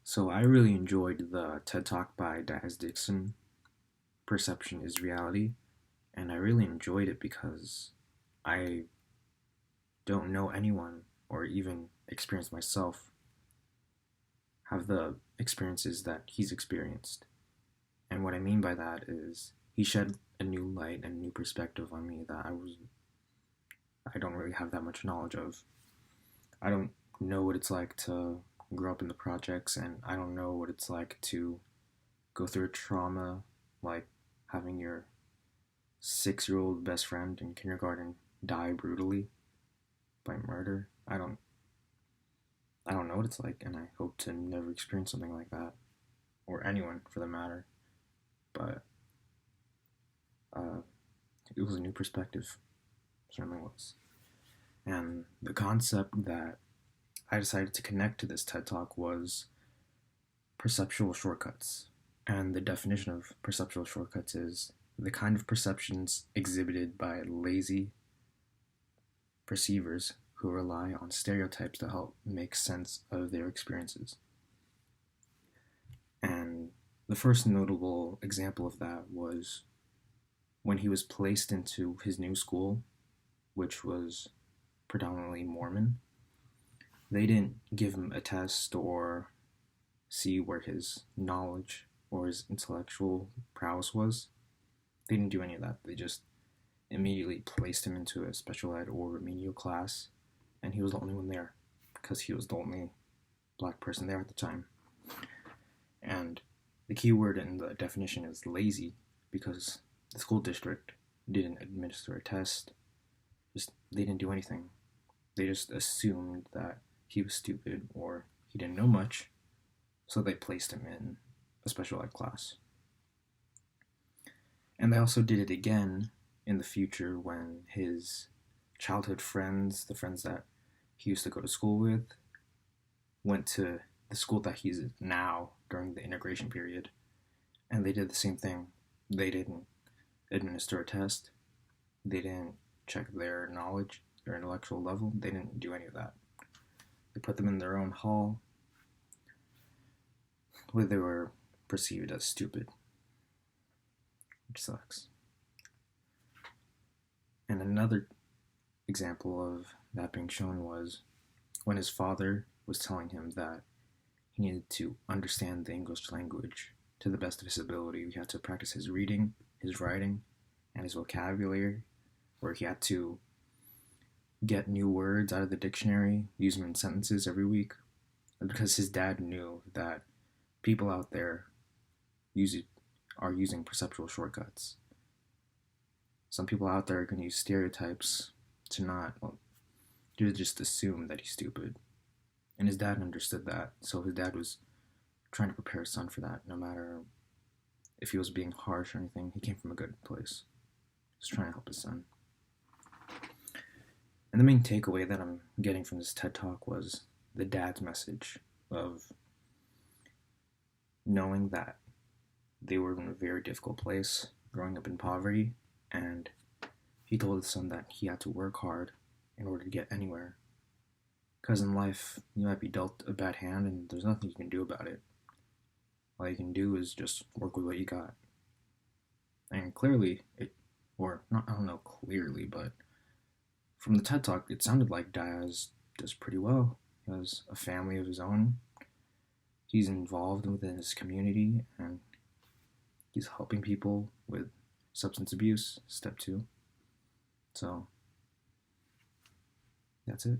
So I really enjoyed the TED Talk by Daz Dixon, Perception is Reality, and I really enjoyed it because I don't know anyone or even experience myself have the experiences that he's experienced. And what I mean by that is he shed a new light and a new perspective on me that I don't really have that much knowledge of. I don't know what it's like to grow up in the projects, and I don't know what it's like to go through a trauma like having your 6 year old best friend in kindergarten die brutally by murder. I don't know what it's like, and I hope to never experience something like that, or anyone for the matter. But uh, it was a new perspective, certainly was. And the concept that I decided to connect to this TED Talk was perceptual shortcuts. And the definition of perceptual shortcuts is the kind of perceptions exhibited by lazy perceivers who rely on stereotypes to help make sense of their experiences. And the first notable example of that was when he was placed into his new school, which was predominantly Mormon. They didn't give him a test or see where his knowledge or his intellectual prowess was. They didn't do any of that. They just immediately placed him into a special ed or remedial class, and he was the only one there because he was the only black person there at the time. And the key word in the definition is lazy because the school district didn't administer a test. They didn't do anything. They just assumed that he was stupid or he didn't know much, so they placed him in a special ed class. And they also did it again in the future when his childhood friends, the friends that he used to go to school with, went to the school that he's at now during the integration period, and they did the same thing. They didn't administer a test. They didn't check their knowledge, their intellectual level. They didn't do any of that. They put them in their own hall where they were perceived as stupid, which sucks. And another example of that being shown was when his father was telling him that he needed to understand the English language to the best of his ability. He had to practice his reading, his writing, and his vocabulary, where he had to get new words out of the dictionary, use them in sentences every week, because his dad knew that people out there are using perceptual shortcuts. Some people out there are going to use stereotypes to just assume that he's stupid. And his dad understood that, so his dad was trying to prepare his son for that, no matter if he was being harsh or anything. He came from a good place. He was trying to help his son. And the main takeaway that I'm getting from this TED Talk was the dad's message of knowing that they were in a very difficult place, growing up in poverty, and he told his son that he had to work hard in order to get anywhere. Because in life, you might be dealt a bad hand and there's nothing you can do about it. All you can do is just work with what you got. And clearly, I don't know clearly, but from the TED Talk, it sounded like Diaz does pretty well. He has a family of his own. He's involved within his community, and he's helping people with substance abuse, step 2. So, that's it.